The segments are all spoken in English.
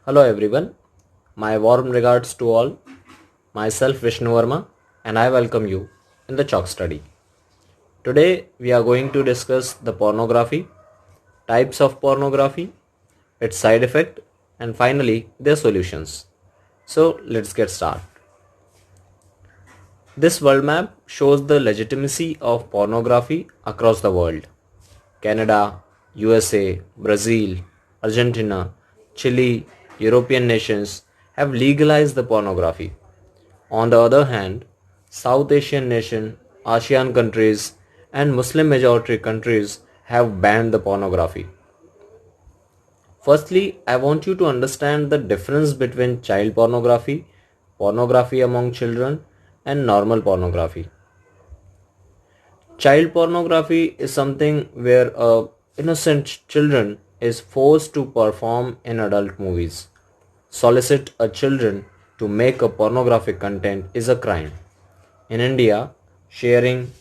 Hello everyone, my warm regards to all. Myself Vishnu Varma and I welcome you in the Chalk Study. Today we are going to discuss the pornography, types of pornography, its side effect and finally their solutions. So let's get started. This world map shows the legitimacy of pornography across the world. Canada, USA, Brazil, Argentina, Chile, European nations have legalized the pornography. On the other hand, South Asian nations, ASEAN countries, and Muslim majority countries have banned the pornography. Firstly, I want you to understand the difference between child pornography, pornography among children, and normal pornography. Child pornography is something where a innocent children is forced to perform in adult movies. Solicit a children to make a pornographic content is a crime. In India, sharing,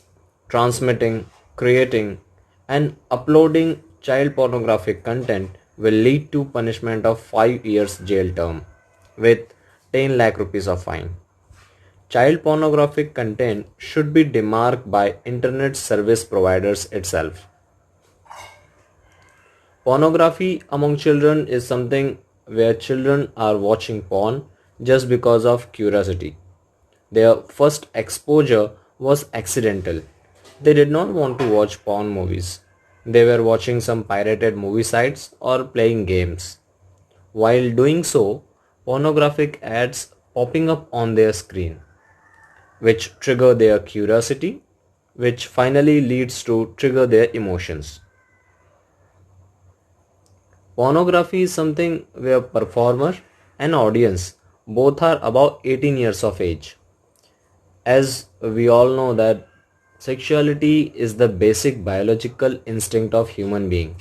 transmitting, creating, and uploading child pornographic content will lead to punishment of 5 years jail term with 10 lakh rupees of fine. Child pornographic content should be demarked by internet service providers itself. Pornography among children is something where children are watching porn just because of curiosity. Their first exposure was accidental. They did not want to watch porn movies. They were watching some pirated movie sites or playing games. While doing so, pornographic ads popping up on their screen, which trigger their curiosity, which finally leads to trigger their emotions. Pornography is something where performer and audience both are above 18 years of age. As we all know that sexuality is the basic biological instinct of human being.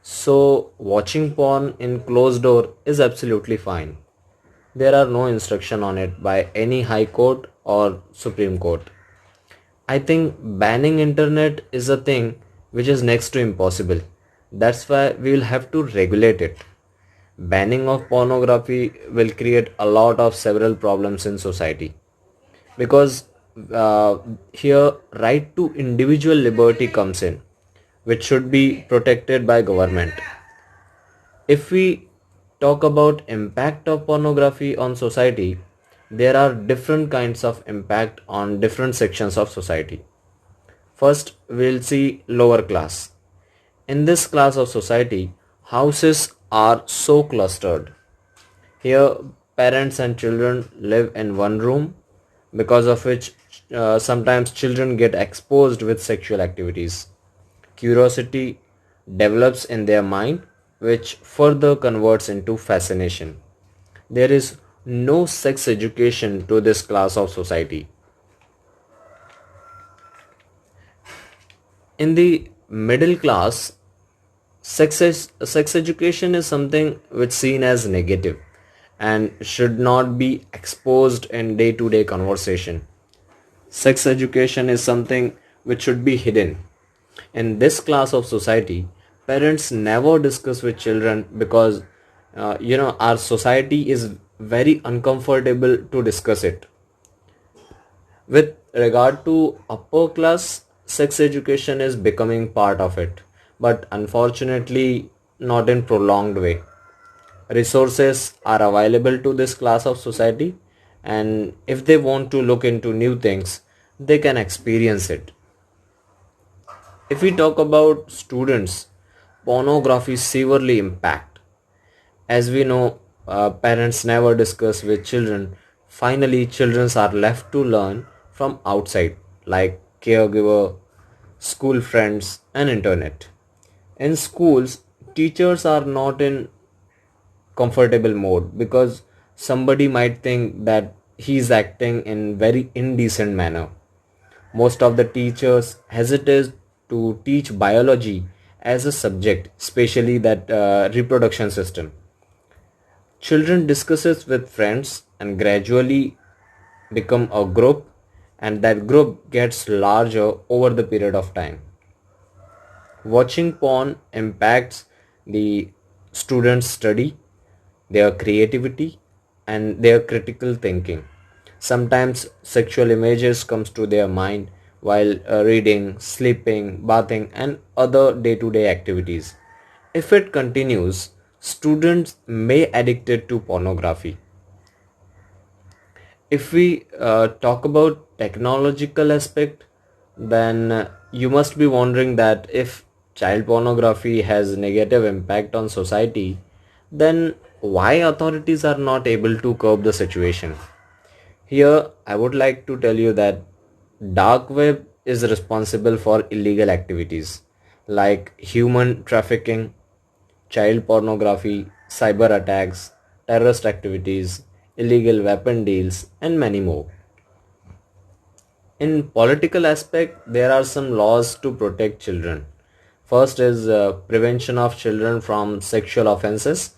So watching porn in closed door is absolutely fine. There are no instruction on it by any high court or supreme court. I think banning internet is a thing which is next to impossible. That's why we will have to regulate it. Banning of pornography will create a lot of several problems in society because here right to individual liberty comes in, which should be protected by government. If we talk about impact of pornography on society, there are different kinds of impact on different sections of society. First, we'll see lower class. In this class of society, houses are so clustered. Here, parents and children live in one room, because of which sometimes children get exposed with sexual activities. Curiosity develops in their mind, which further converts into fascination. There is no sex education to this class of society. In the middle class, sex education is something which is seen as negative and should not be exposed in day-to-day conversation. Sex education is something which should be hidden. In this class of society, parents never discuss with children because our society is very uncomfortable to discuss it. With regard to upper class, sex education is becoming part of it, but unfortunately not in prolonged way. Resources are available to this class of society, and if they want to look into new things, they can experience it. If we talk about students, pornography severely impact. As we know, parents never discuss with children. Finally, children are left to learn from outside, like caregiver, school friends, and internet. In schools, teachers are not in comfortable mode because somebody might think that he's acting in very indecent manner. Most of the teachers hesitate to teach biology as a subject, especially that reproduction system. Children discusses with friends and gradually become a group, and that group gets larger over the period of time. Watching porn impacts the student's study, their creativity, and their critical thinking. Sometimes sexual images comes to their mind while reading, sleeping, bathing and other day-to-day activities. If it continues, students may addicted to pornography. If we talk about technological aspect, then you must be wondering that if child pornography has negative impact on society, then why authorities are not able to curb the situation? Here I would like to tell you that dark web is responsible for illegal activities like human trafficking, child pornography, cyber attacks, terrorist activities, illegal weapon deals, and many more. In political aspect, there are some laws to protect children. First is Prevention of Children from Sexual Offences,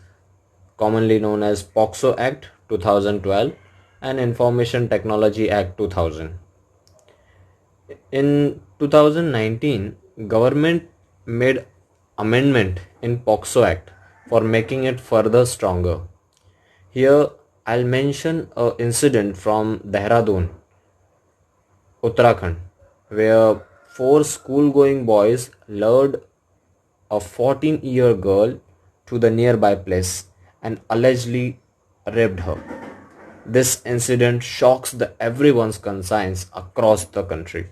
commonly known as POCSO Act 2012 and Information Technology Act 2000. In 2019, government made amendment in POCSO Act for making it further stronger. Here I'll mention an incident from Dehradun, Uttarakhand, where four school-going boys lured a 14-year girl to the nearby place and allegedly raped her. This incident shocks everyone's conscience across the country.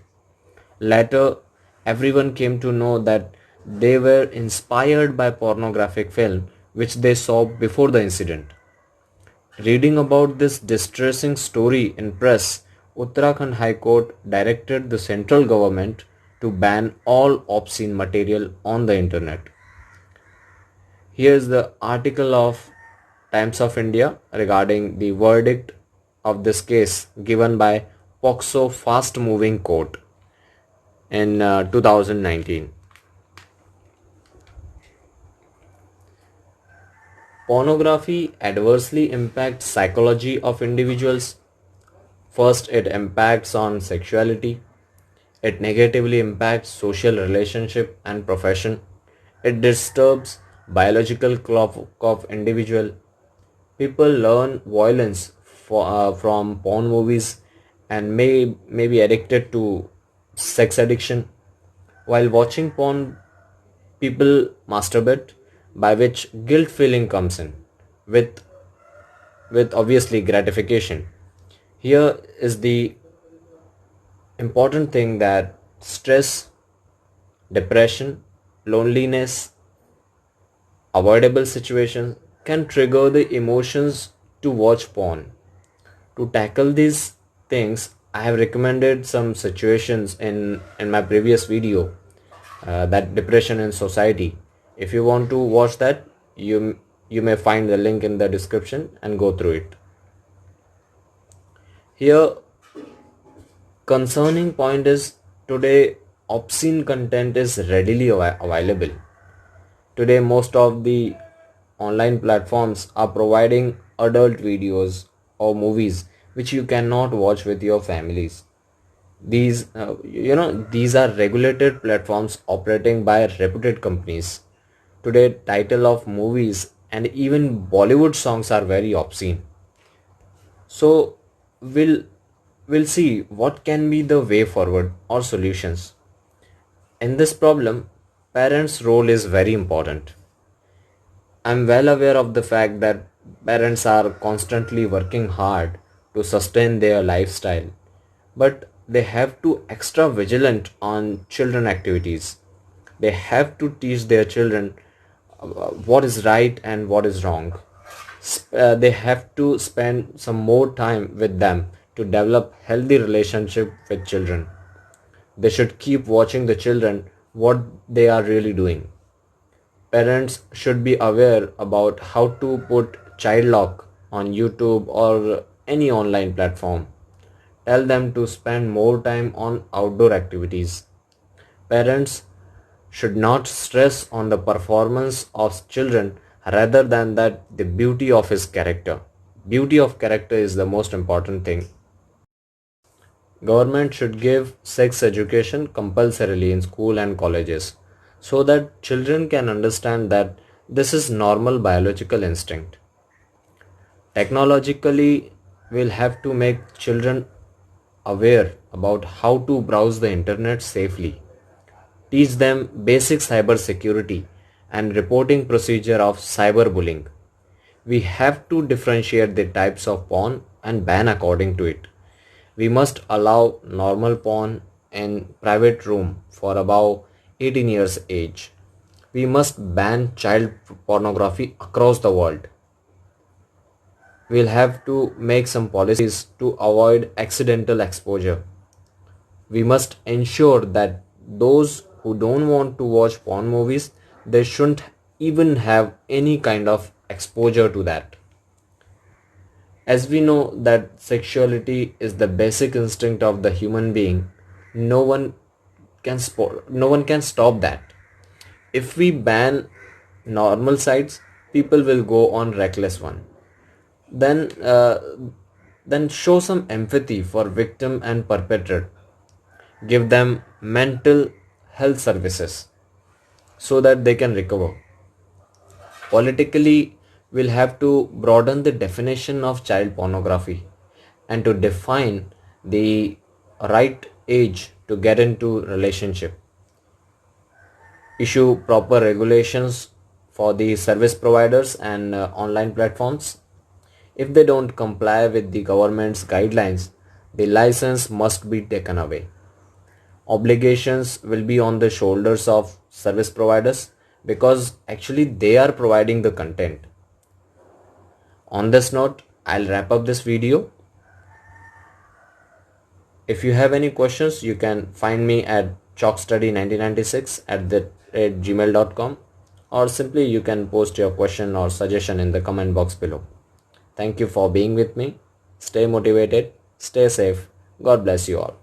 Later, everyone came to know that they were inspired by pornographic film which they saw before the incident. Reading about this distressing story in press, Uttarakhand High Court directed the central government to ban all obscene material on the internet. Here is the article of Times of India regarding the verdict of this case given by POCSO Fast Moving Court in 2019. Pornography adversely impacts psychology of individuals. First, it impacts on sexuality. It negatively impacts social relationship and profession. It disturbs biological clock of individual. People learn violence from porn movies and may be addicted to sex addiction. While watching porn, people masturbate, by which guilt feeling comes in with obviously gratification. Here is the important thing that stress, depression, loneliness, avoidable situations can trigger the emotions to watch porn. To tackle these things, I have recommended some situations in my previous video, that depression in society. If you want to watch that, you may find the link in the description and go through it. Here, concerning point is today obscene content is readily available. Today most of the online platforms are providing adult videos or movies which you cannot watch with your families. These are regulated platforms operating by reputed companies. Today title of movies and even Bollywood songs are very obscene. So we'll see what can be the way forward or solutions. In this problem, parents' role is very important. I'm well aware of the fact that parents are constantly working hard to sustain their lifestyle, but they have to extra vigilant on children activities. They have to teach their children what is right and what is wrong. They have to spend some more time with them to develop healthy relationship with children. They should keep watching the children what they are really doing. Parents should be aware about how to put child lock on YouTube or any online platform. Tell them to spend more time on outdoor activities. Parents should not stress on the performance of children rather than that the beauty of his character. Beauty of character is the most important thing. Government should give sex education compulsorily in school and colleges so that children can understand that this is normal biological instinct. Technologically, we'll have to make children aware about how to browse the internet safely, teach them basic cyber security and reporting procedure of cyberbullying. We have to differentiate the types of porn and ban according to it. We must allow normal porn in private room for above 18 years age. We must ban child pornography across the world. We'll have to make some policies to avoid accidental exposure. We must ensure that those who don't want to watch porn movies, they shouldn't even have any kind of exposure to that. As we know that sexuality is the basic instinct of the human being, no one no one can stop that. If we ban normal sites, people will go on reckless one. Then then show some empathy for victim and perpetrator. Give them mental health services so that they can recover. Politically, we'll have to broaden the definition of child pornography and to define the right age to get into relationship. Issue proper regulations for the service providers and online platforms. If they don't comply with the government's guidelines, the license must be taken away. Obligations will be on the shoulders of service providers because actually they are providing the content. On this note, I'll wrap up this video. If you have any questions, you can find me at chalkstudy1996@gmail.com, or simply you can post your question or suggestion in the comment box below. Thank you for being with me. Stay motivated, stay safe. God bless you all.